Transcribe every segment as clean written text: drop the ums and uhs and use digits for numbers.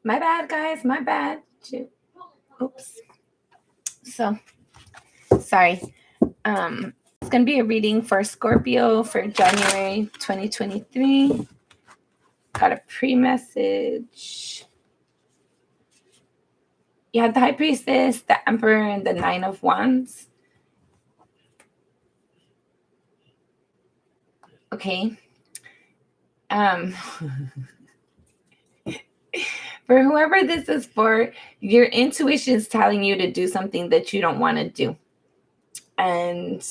My bad, guys. My bad. Shoot. Oops. So sorry. It's gonna be a reading for Scorpio for January 2023. Got a pre-message. You have the High Priestess, the Emperor, and the Nine of Wands. Okay. For whoever this is for, your intuition is telling you to do something that you don't want to do. And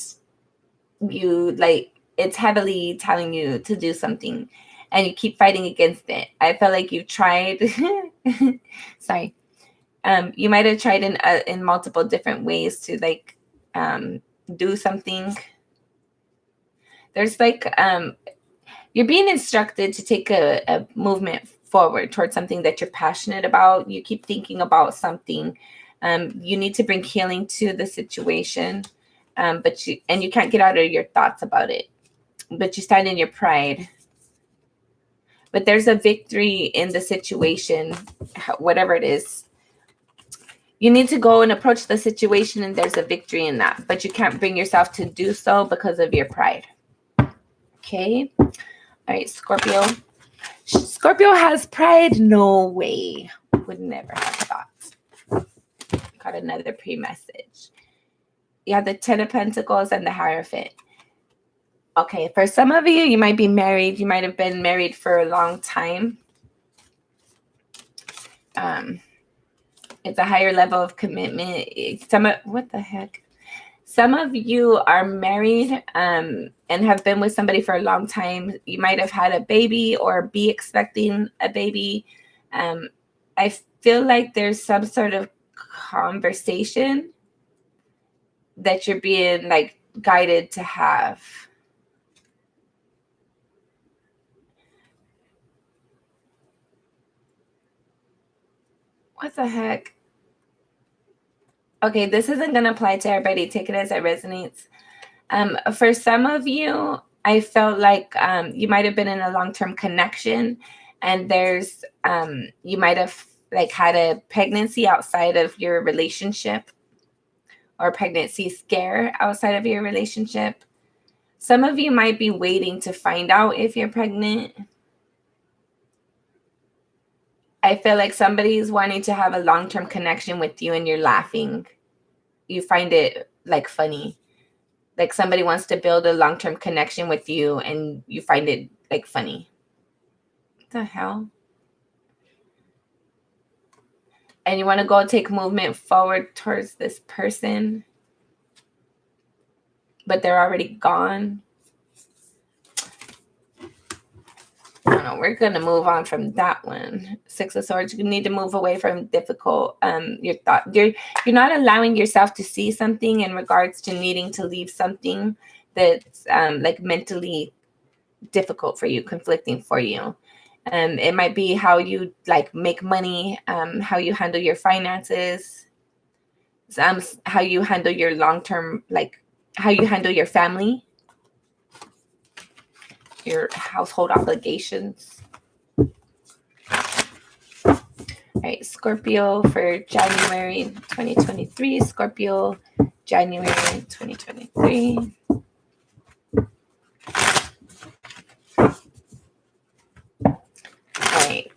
it's heavily telling you to do something and you keep fighting against it. I feel like you've tried. Sorry. You might have tried in multiple different ways to do something. There's you're being instructed to take a movement forward towards something that you're passionate about. You keep thinking about something. You need to bring healing to the situation, but you can't get out of your thoughts about it. But you stand in your pride. But there's a victory in the situation, whatever it is. You need to go and approach the situation, and there's a victory in that. But you can't bring yourself to do so because of your pride. Okay. All right, Scorpio. Scorpio has pride? No way. Would never have thought. Got another pre-message. You have the Ten of Pentacles and the Hierophant. Okay, for some of you, you might be married. You might have been married for a long time. It's a higher level of commitment. What the heck? Some of you are married and have been with somebody for a long time. You might have had a baby or be expecting a baby. I feel like there's some sort of conversation that you're being guided to have. What the heck? Okay, this isn't going to apply to everybody. Take it as it resonates. For some of you, I felt like you might have been in a long-term connection, and there's you might have had a pregnancy outside of your relationship, or pregnancy scare outside of your relationship. Some of you might be waiting to find out if you're pregnant. I feel like somebody's wanting to have a long-term connection with you and you're laughing. You find it funny. Like somebody wants to build a long-term connection with you and you find it funny. What the hell? And you want to go take movement forward towards this person, but they're already gone. I don't know. We're going to move on from that one. Six of Swords. You need to move away from difficult. Your thought. You're not allowing yourself to see something in regards to needing to leave something that's mentally difficult for you, conflicting for you. It might be how you make money, how you handle your finances, how you handle your long-term, how you handle your family, your household obligations. All right, Scorpio for January 2023. Scorpio, January 2023. All right.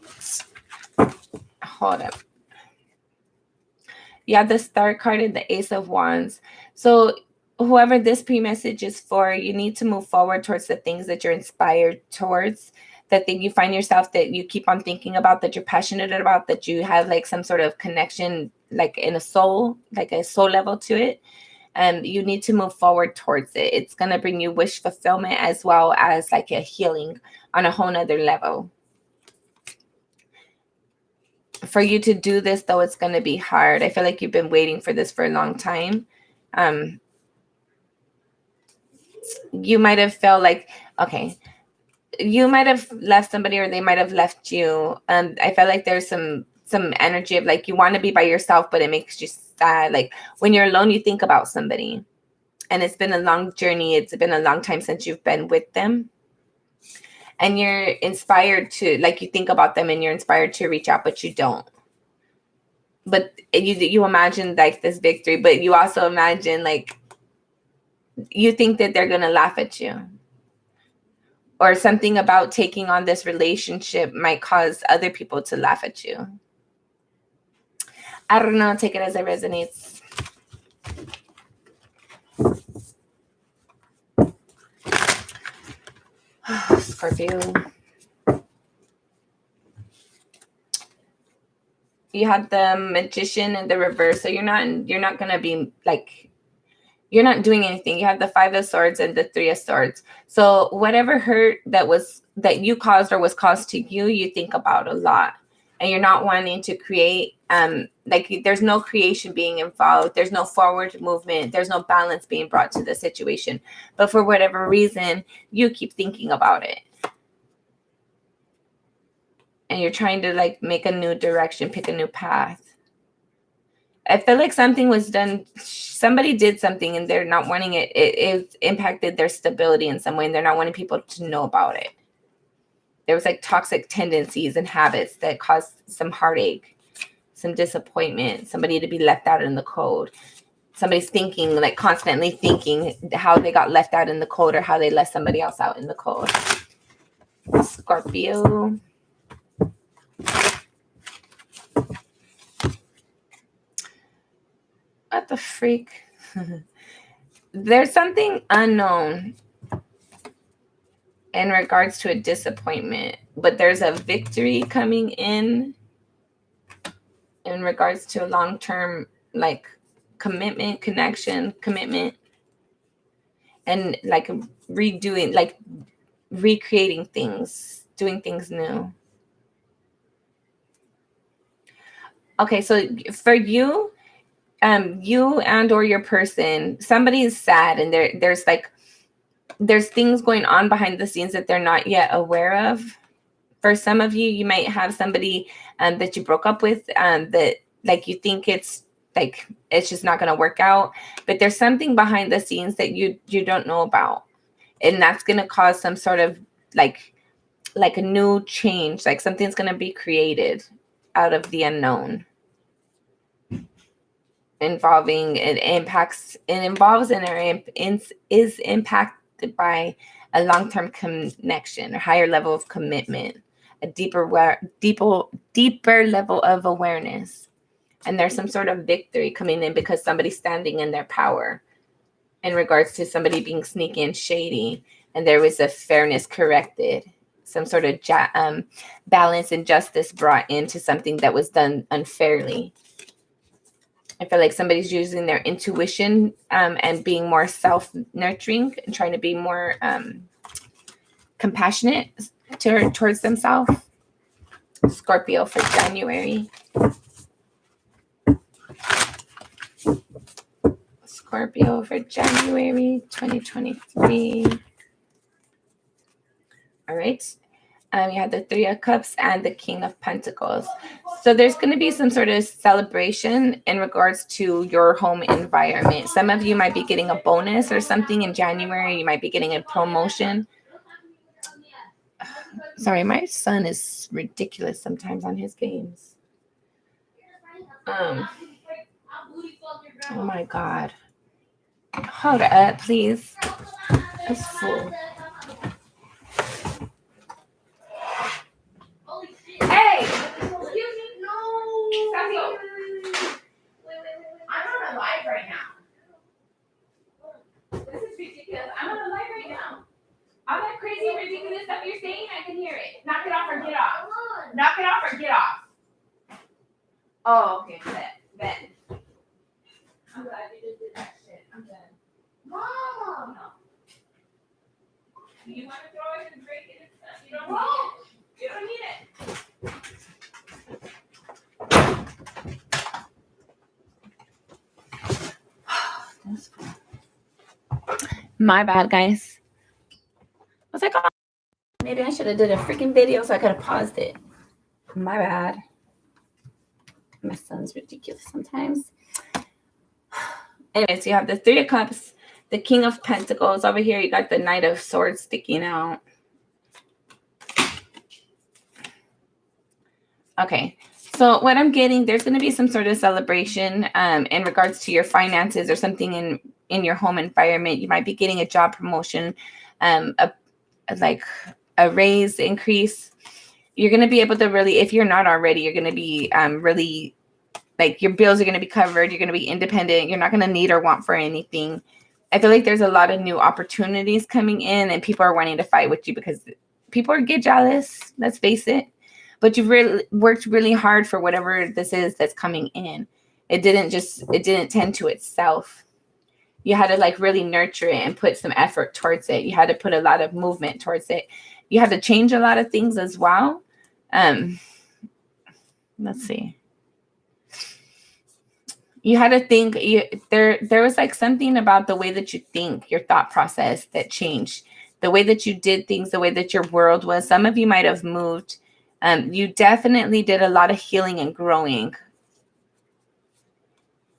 Hold up. You have the Star card and the Ace of Wands. So whoever this pre-message is for, you need to move forward towards the things that you're inspired towards, the thing you find yourself that you keep on thinking about, that you're passionate about, that you have some sort of connection, in a soul, a soul level to it. You need to move forward towards it. It's going to bring you wish fulfillment as well as a healing on a whole nother level. For you to do this, though, it's going to be hard. I feel like you've been waiting for this for a long time. You might have felt okay, you might have left somebody or they might have left you. I felt like there's some energy of you want to be by yourself, but it makes you sad. When you're alone, you think about somebody, and it's been a long journey. It's been a long time since you've been with them. and you're inspired to, like, you think about them and you're inspired to reach out, but you don't. But you imagine like this victory, but you also imagine like you think that they're gonna laugh at you, or something about taking on this relationship might cause other people to laugh at you. I don't know. Take it as it resonates. Scorpio. You have the Magician in the reverse, so you're not gonna be like, you're not doing anything. You have the Five of Swords and the Three of Swords. So whatever hurt that you caused or was caused to you, you think about a lot, and you're not wanting to create. Like there's no creation being involved. There's no forward movement. There's no balance being brought to the situation. But for whatever reason, you keep thinking about it, and you're trying to like make a new direction, pick a new path. I feel like something was done. Somebody did something and they're not wanting it. It impacted their stability in some way, and they're not wanting people to know about it. There was like toxic tendencies and habits that caused some heartache, some disappointment, somebody to be left out in the cold. Somebody's thinking, like constantly thinking how they got left out in the cold or how they left somebody else out in the cold. Scorpio. What the freak? There's something unknown in regards to a disappointment, but there's a victory coming in regards to a long-term like commitment, connection, commitment, and like redoing, like recreating things, doing things new. Okay, so for you, you and or your person, somebody is sad, and there's things going on behind the scenes that they're not yet aware of. For some of you, you might have somebody that you broke up with, that like you think it's just not going to work out, but there's something behind the scenes that you don't know about, and that's going to cause some sort of like a new change, like something's going to be created out of the unknown, involving it involves and is impacted by a long-term connection or higher level of commitment, a deeper level of awareness. And there's some sort of victory coming in because somebody's standing in their power in regards to somebody being sneaky and shady, and there was a fairness corrected, some sort of balance and justice brought into something that was done unfairly. I feel like somebody's using their intuition and being more self-nurturing and trying to be more compassionate towards themselves. Scorpio for January. Scorpio for January 2023. All right. You have the Three of Cups and the King of Pentacles. So there's going to be some sort of celebration in regards to your home environment. Some of you might be getting a bonus or something in January. You might be getting a promotion. Sorry, my son is ridiculous sometimes on his games. Oh my God. Hold up, please. That's full. Hey! Excuse me? No! Wait. I'm on a live right now. This is ridiculous. I'm on a live right now. All that crazy, ridiculous stuff you're saying, I can hear it. Knock it off or get off. Knock it off or get off. Oh, okay. Bet. I'm glad you just did that shit. I'm done. Mom! No. Do you want to throw it and break it and stuff? You don't need it. You don't need it. My bad, guys. I was like, oh, maybe I should have did a freaking video so I could have paused it. My bad. My son's ridiculous sometimes. Anyways, you have the Three of Cups, the King of Pentacles. Over here, you got the Knight of Swords sticking out. Okay. So what I'm getting, there's going to be some sort of celebration in regards to your finances or something in your home environment. You might be getting a job promotion, a like a raise increase. You're going to be able to really, if you're not already, you're going to be really, like, your bills are going to be covered. You're going to be independent. You're not going to need or want for anything. I feel like there's a lot of new opportunities coming in, and people are wanting to fight with you because people get jealous. Let's face it. But you've really worked really hard for whatever this is that's coming in. It didn't tend to itself. You had to like really nurture it and put some effort towards it. You had to put a lot of movement towards it. You had to change a lot of things as well. Let's see. You had to think. There was like something about the way that you think, your thought process that changed. The way that you did things, the way that your world was. Some of you might have moved. You definitely did a lot of healing and growing.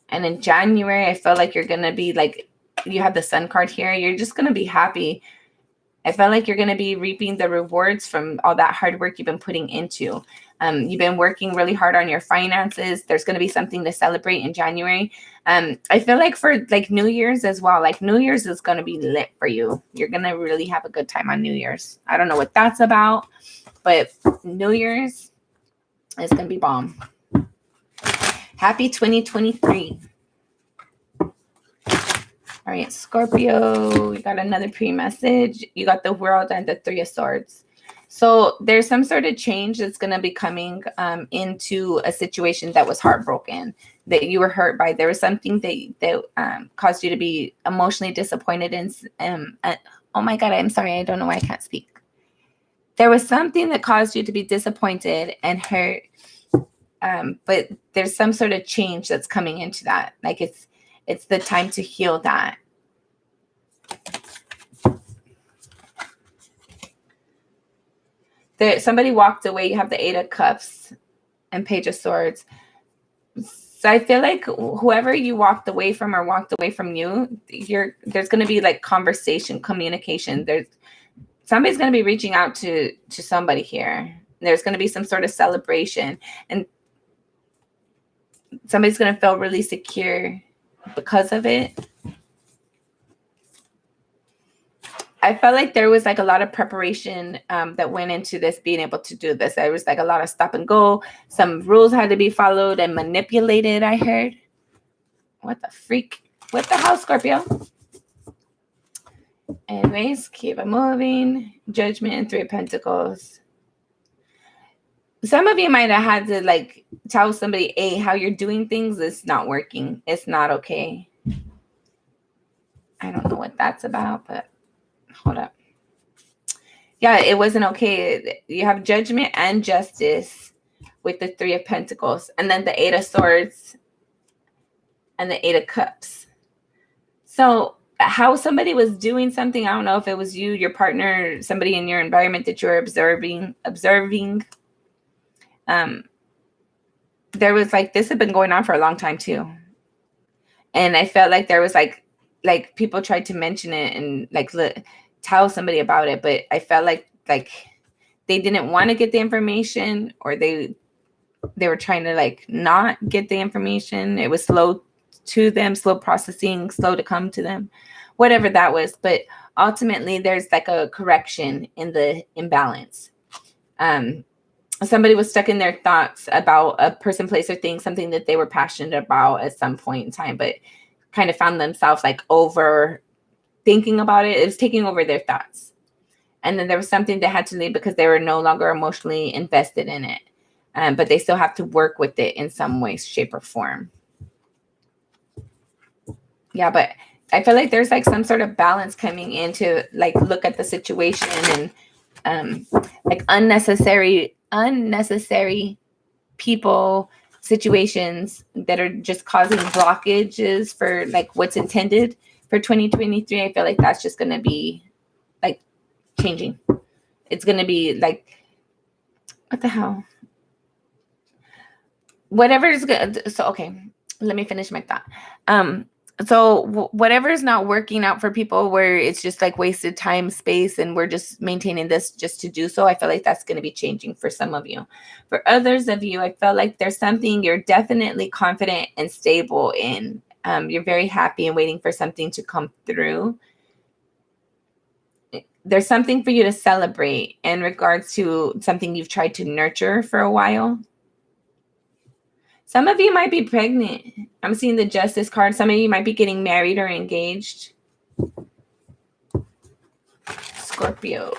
And in January, I felt like you're going to be like, you have the sun card here. You're just going to be happy. I felt like you're going to be reaping the rewards from all that hard work you've been putting into. You've been working really hard on your finances. There's going to be something to celebrate in January. I feel like for like New Year's as well, like New Year's is going to be lit for you. You're going to really have a good time on New Year's. I don't know what that's about, but New Year's is going to be bomb. Happy 2023. All right, Scorpio, you got another pre-message. You got the World and the Three of Swords. So there's some sort of change that's going to be coming into a situation that was heartbroken, that you were hurt by. There was something that caused you to be emotionally disappointed in. Oh my God, I'm sorry. I don't know why I can't speak. There was something that caused you to be disappointed and hurt. But there's some sort of change that's coming into that. Like it's the time to heal that. Somebody walked away. You have the Eight of Cups and Page of Swords. So I feel like whoever you walked away from or walked away from you, there's going to be like conversation, communication. Somebody's going to be reaching out to somebody here. There's going to be some sort of celebration, and somebody's going to feel really secure because of it. I felt like there was like a lot of preparation that went into this, being able to do this. There was like a lot of stop and go. Some rules had to be followed and manipulated, I heard. What the freak? What the hell, Scorpio? Anyways, keep it moving. Judgment and Three of Pentacles. Some of you might have had to like tell somebody, hey, how you're doing things is not working. It's not okay. I don't know what that's about, but hold up. Yeah, it wasn't okay. You have Judgment and Justice with the Three of Pentacles, and then the Eight of Swords and the Eight of Cups. So how somebody was doing something, I don't know if it was you, your partner, somebody in your environment that you're observing. There was like, this had been going on for a long time too. And I felt like there was like people tried to mention it and like tell somebody about it, but I felt like they didn't want to get the information, or they were trying to like not get the information. It was slow to them, slow processing, slow to come to them, whatever that was. But ultimately there's like a correction in the imbalance. Somebody was stuck in their thoughts about a person, place, or thing, something that they were passionate about at some point in time, but kind of found themselves like over thinking about it. It was taking over their thoughts. And then there was something that had to leave because they were no longer emotionally invested in it. But they still have to work with it in some way, shape, or form. Yeah, but I feel like there's like some sort of balance coming in to like look at the situation and like unnecessary people, situations that are just causing blockages for like what's intended for 2023. I feel like that's just going to be like changing. It's going to be like, what the hell? Whatever is good. So, okay, let me finish my thought. So whatever is not working out for people, where it's just like wasted time, space, and we're just maintaining this just to do so, I feel like that's going to be changing for some of you. For others of you, I feel like there's something you're definitely confident and stable in. You're very happy and waiting for something to come through. There's something for you to celebrate in regards to something you've tried to nurture for a while. Some of you might be pregnant. I'm seeing the Justice card. Some of you might be getting married or engaged. Scorpio.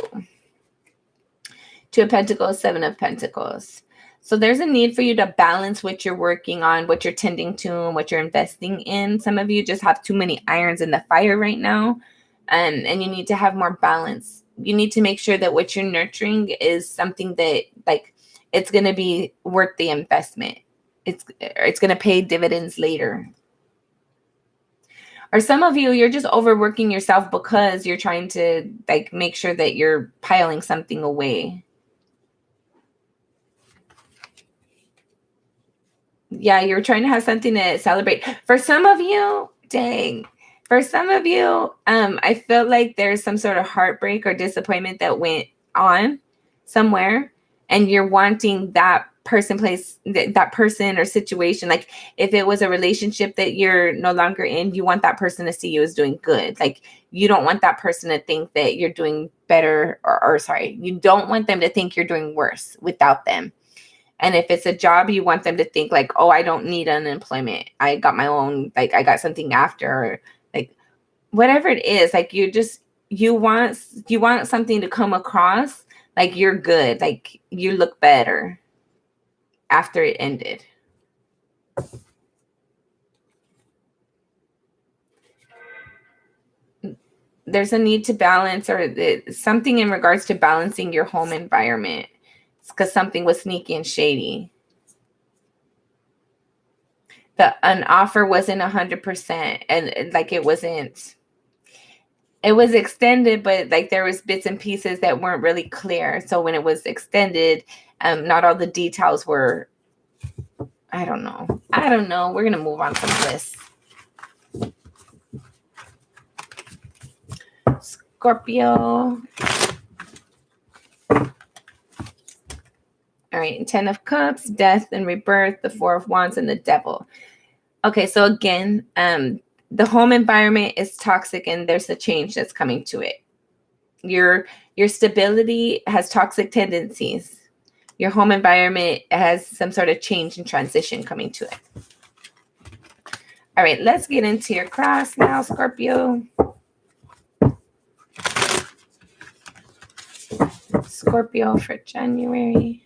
Two of Pentacles, Seven of Pentacles. So there's a need for you to balance what you're working on, what you're tending to, and what you're investing in. Some of you just have too many irons in the fire right now, and you need to have more balance. You need to make sure that what you're nurturing is something that, like, it's going to be worth the investment. It's going to pay dividends later. Or some of you, you're just overworking yourself because you're trying to, like, make sure that you're piling something away. Yeah, you're trying to have something to celebrate. For some of you, dang. For some of you, I feel like there's some sort of heartbreak or disappointment that went on somewhere, and you're wanting that person, place, that person or situation. Like if it was a relationship that you're no longer in, you want that person to see you as doing good. Like you don't want that person to think that you're doing better, or sorry, you don't want them to think you're doing worse without them. And if it's a job, you want them to think like, oh, I don't need unemployment. I got my own, like I got something after, or like whatever it is. Like you want something to come across like you're good, like you look better after it ended. There's a need to balance, or something in regards to balancing your home environment. It's because something was sneaky and shady. An offer wasn't 100%, and like it wasn't. It was extended, but like there was bits and pieces that weren't really clear. So when it was extended, not all the details were. I don't know. We're gonna move on from this. Scorpio. All right, 10 of Cups, Death and Rebirth, the 4 of Wands, and the Devil. Okay, so again, the home environment is toxic, and there's a change that's coming to it. Your stability has toxic tendencies. Your home environment has some sort of change and transition coming to it. All right, let's get into your cross now, Scorpio. Scorpio for January.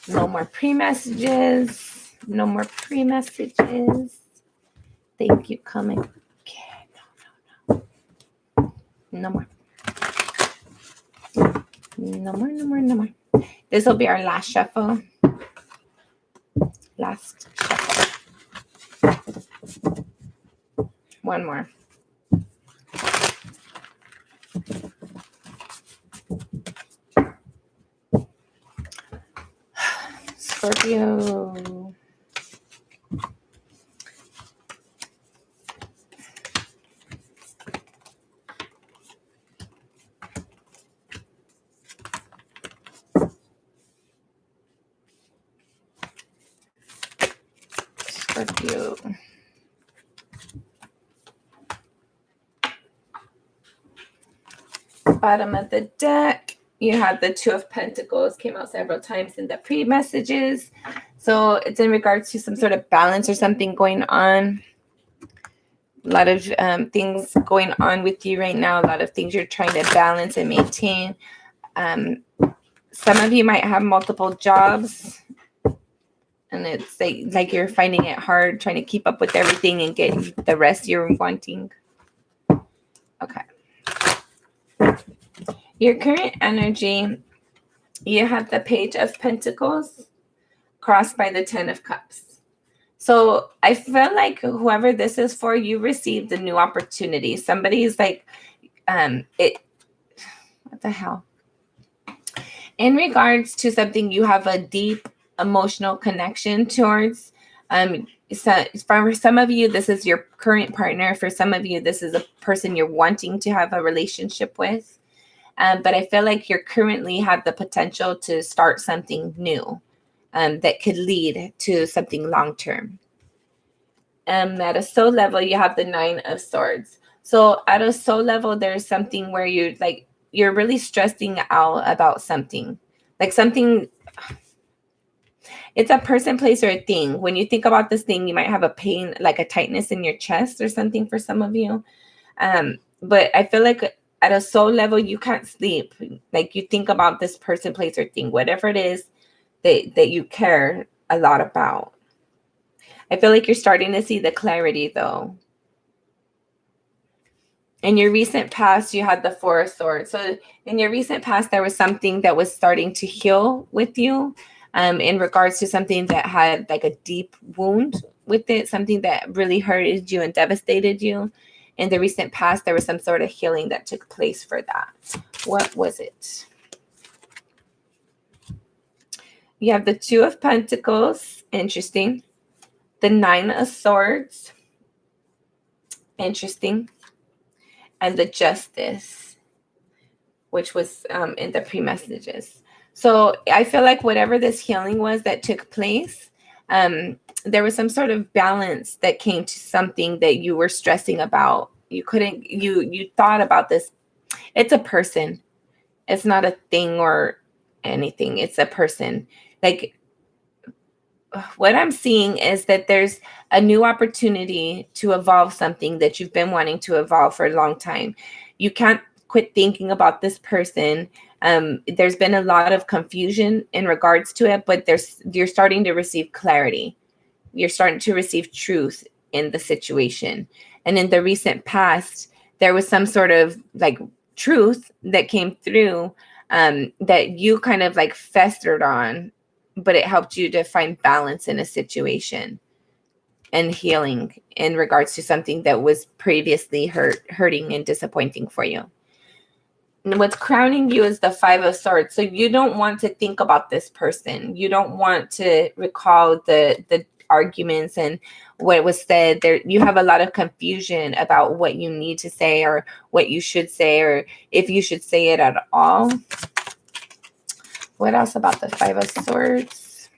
No more pre-messages. No more pre-messages. Thank you, coming. Okay, no more. No more. This will be our last shuffle. Last shuffle. One more. Scorpio. Scorpio. Bottom of the deck, you have the 2 of Pentacles, came out several times in the pre-messages. So it's in regards to some sort of balance or something going on. A lot of things going on with you right now. A lot of things you're trying to balance and maintain. Some of you might have multiple jobs, and it's like you're finding it hard trying to keep up with everything and get the rest you're wanting. Okay. Your current energy, you have the Page of Pentacles crossed by the 10 of Cups. So I feel like whoever this is for, you received a new opportunity. Somebody's like, what the hell? In regards to something, you have a deep emotional connection towards. So for some of you, this is your current partner. For some of you, this is a person you're wanting to have a relationship with. But I feel like you currently have the potential to start something new that could lead to something long term. At a soul level, you have the 9 of Swords. So at a soul level, there's something where you're really stressing out about something, like something. It's a person, place, or a thing. When you think about this thing, you might have a pain, like a tightness in your chest or something for some of you. But I feel like at a soul level, you can't sleep. Like you think about this person, place, or thing, whatever it is that you care a lot about. I feel like you're starting to see the clarity, though. In your recent past, you had the 4 of Swords. So in your recent past, there was something that was starting to heal with you in regards to something that had like a deep wound with it, something that really hurted you and devastated you. In the recent past, there was some sort of healing that took place for that. What was it? You have the 2 of Pentacles. Interesting. The 9 of Swords. Interesting. And the Justice, which was in the pre-messages. So I feel like whatever this healing was that took place, there was some sort of balance that came to something that you were stressing about. You thought about this. It's a person. It's not a thing or anything. It's a person. Like what I'm seeing is that there's a new opportunity to evolve something that you've been wanting to evolve for a long time. You can't quit thinking about this person. There's been a lot of confusion in regards to it, but you're starting to receive clarity. You're starting to receive truth in the situation. And in the recent past, there was some sort of like truth that came through that you kind of like festered on, but it helped you to find balance in a situation and healing in regards to something that was previously hurting and disappointing for you. And what's crowning you is the 5 of Swords. So you don't want to think about this person. You don't want to recall the arguments and what was said. There, you have a lot of confusion about what you need to say or what you should say or if you should say it at all. What else about the 5 of Swords?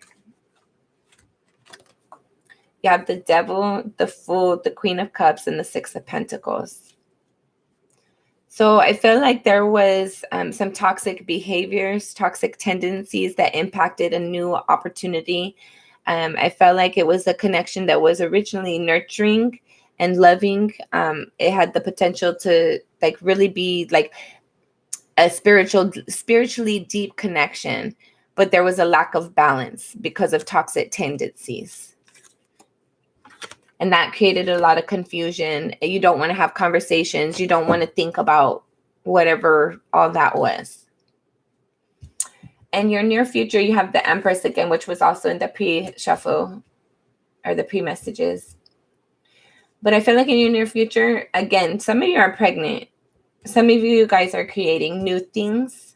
You have the Devil, the Fool, the Queen of Cups, and the 6 of Pentacles. So I feel like there was some toxic behaviors, toxic tendencies that impacted a new opportunity. I felt like it was a connection that was originally nurturing and loving. It had the potential to like really be like a spiritually deep connection, but there was a lack of balance because of toxic tendencies. And that created a lot of confusion. You don't want to have conversations. You don't want to think about whatever all that was. And your near future, you have the Empress again, which was also in the pre-shuffle or the pre-messages. But I feel like in your near future, again, some of you are pregnant. Some of you guys are creating new things.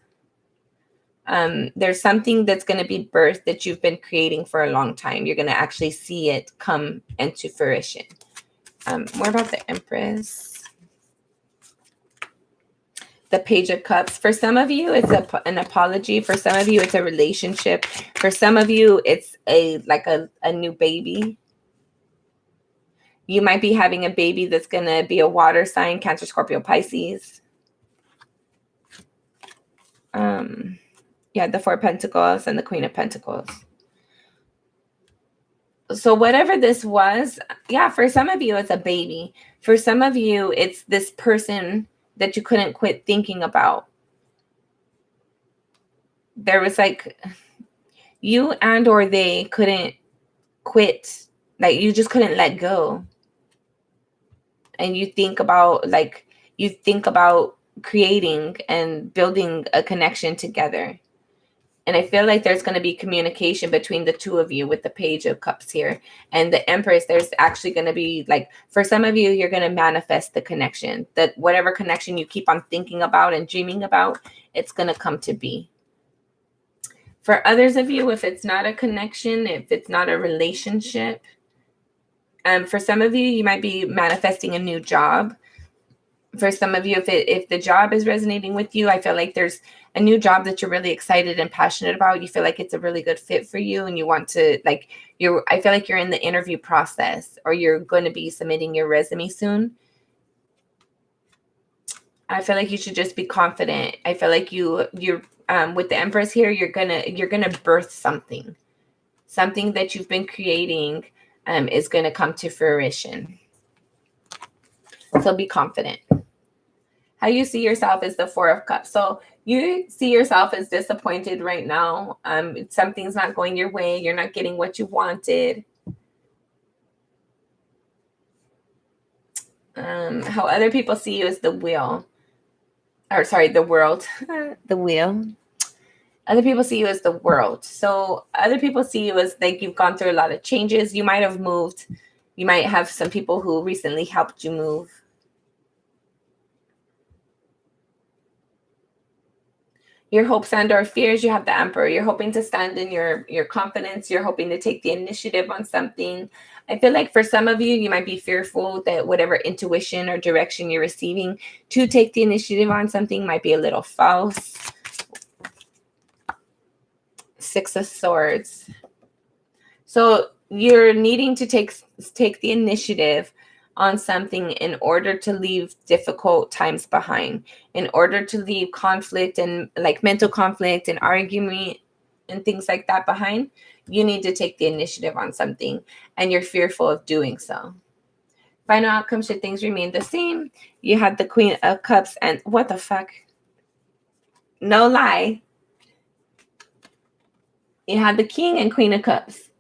There's something that's going to be birthed that you've been creating for a long time. You're going to actually see it come into fruition. More about the Empress. The Page of Cups. For some of you, it's an apology. For some of you, it's a relationship. For some of you, it's a new baby. You might be having a baby that's going to be a water sign, Cancer, Scorpio, Pisces. Yeah, the 4 of Pentacles and the Queen of Pentacles. So whatever this was, yeah, for some of you, it's a baby. For some of you, it's this person that you couldn't quit thinking about. There was like you and or they couldn't quit. Like you just couldn't let go. And you think about creating and building a connection together. And I feel like there's going to be communication between the two of you with the Page of Cups here. And the Empress, there's actually going to be like, for some of you, you're going to manifest the connection. That whatever connection you keep on thinking about and dreaming about, it's going to come to be. For others of you, if it's not a connection, if it's not a relationship, for some of you, you might be manifesting a new job. For some of you, if the job is resonating with you, I feel like there's a new job that you're really excited and passionate about. You feel like it's a really good fit for you, and you want to I feel like you're in the interview process, or you're going to be submitting your resume soon. I feel like you should just be confident. I feel like you're with the Empress here, you're gonna birth something that you've been creating is gonna come to fruition. So be confident. How you see yourself is the Four of Cups. So you see yourself as disappointed right now. Something's not going your way. You're not getting what you wanted. How other people see you is the wheel. Or sorry, the world. The wheel. Other people see you as the world. So other people see you as like you've gone through a lot of changes. You might have moved. You might have some people who recently helped you move. Your hopes and or fears, you have the Emperor. You're hoping to stand in your confidence. You're hoping to take the initiative on something. I feel like for some of you, you might be fearful that whatever intuition or direction you're receiving to take the initiative on something might be a little false. Six of Swords. So you're needing to take the initiative on something in order to leave difficult times behind, in order to leave conflict and like mental conflict and argument and things like that behind. You need to take the initiative on something, and you're fearful of doing so. Final outcome, should things remain the same? You had the Queen of Cups, and what the fuck? No lie. You had the King and Queen of Cups.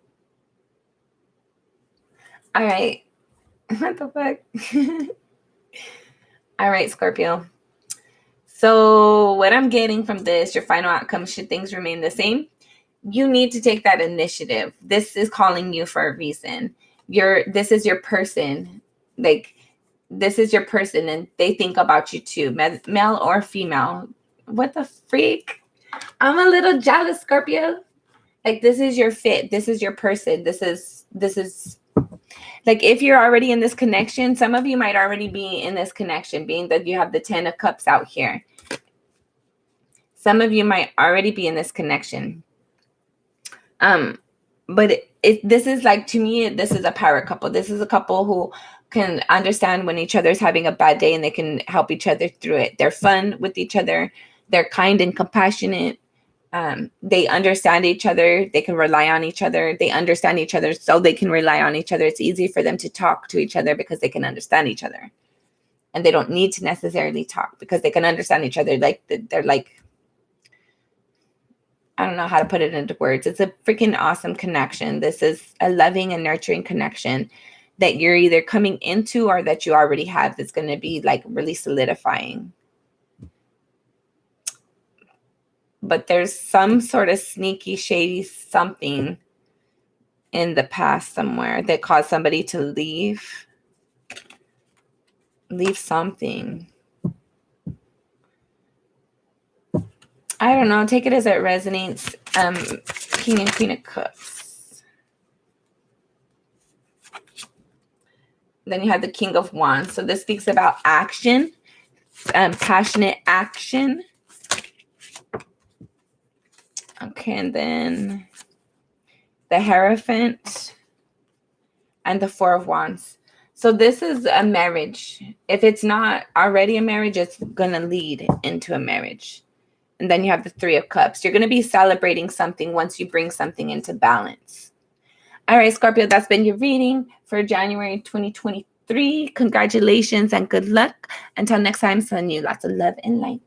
All right. What the fuck? All right, Scorpio. So what I'm getting from this, your final outcome, should things remain the same? You need to take that initiative. This is calling you for a reason. This is your person. Like, this is your person, and they think about you too, male or female. What the freak? I'm a little jealous, Scorpio. Like, this is your fit. This is your person. This is like, if you're already in this connection, some of you might already be in this connection, being that you have the 10 of Cups out here. Some of you might already be in this connection. But this is like, to me, this is a power couple. This is a couple who can understand when each other's having a bad day, and they can help each other through it. They're fun with each other. They're kind and compassionate. They understand each other. They can rely on each other. They understand each other, so they can rely on each other. It's easy for them to talk to each other because they can understand each other, and they don't need to necessarily talk because they can understand each other. Like, they're like, I don't know how to put it into words. It's a freaking awesome connection. This is a loving and nurturing connection that you're either coming into or that you already have, that's going to be like really solidifying. But there's some sort of sneaky, shady something in the past somewhere that caused somebody to leave something. I don't know. Take it as it resonates. King and Queen of Cups. Then you have the King of Wands. So this speaks about action, passionate action. Okay, and then the Hierophant and the Four of Wands. So this is a marriage. If it's not already a marriage, it's going to lead into a marriage. And then you have the Three of Cups. You're going to be celebrating something once you bring something into balance. All right, Scorpio, that's been your reading for January 2023. Congratulations and good luck. Until next time, sending you lots of love and light.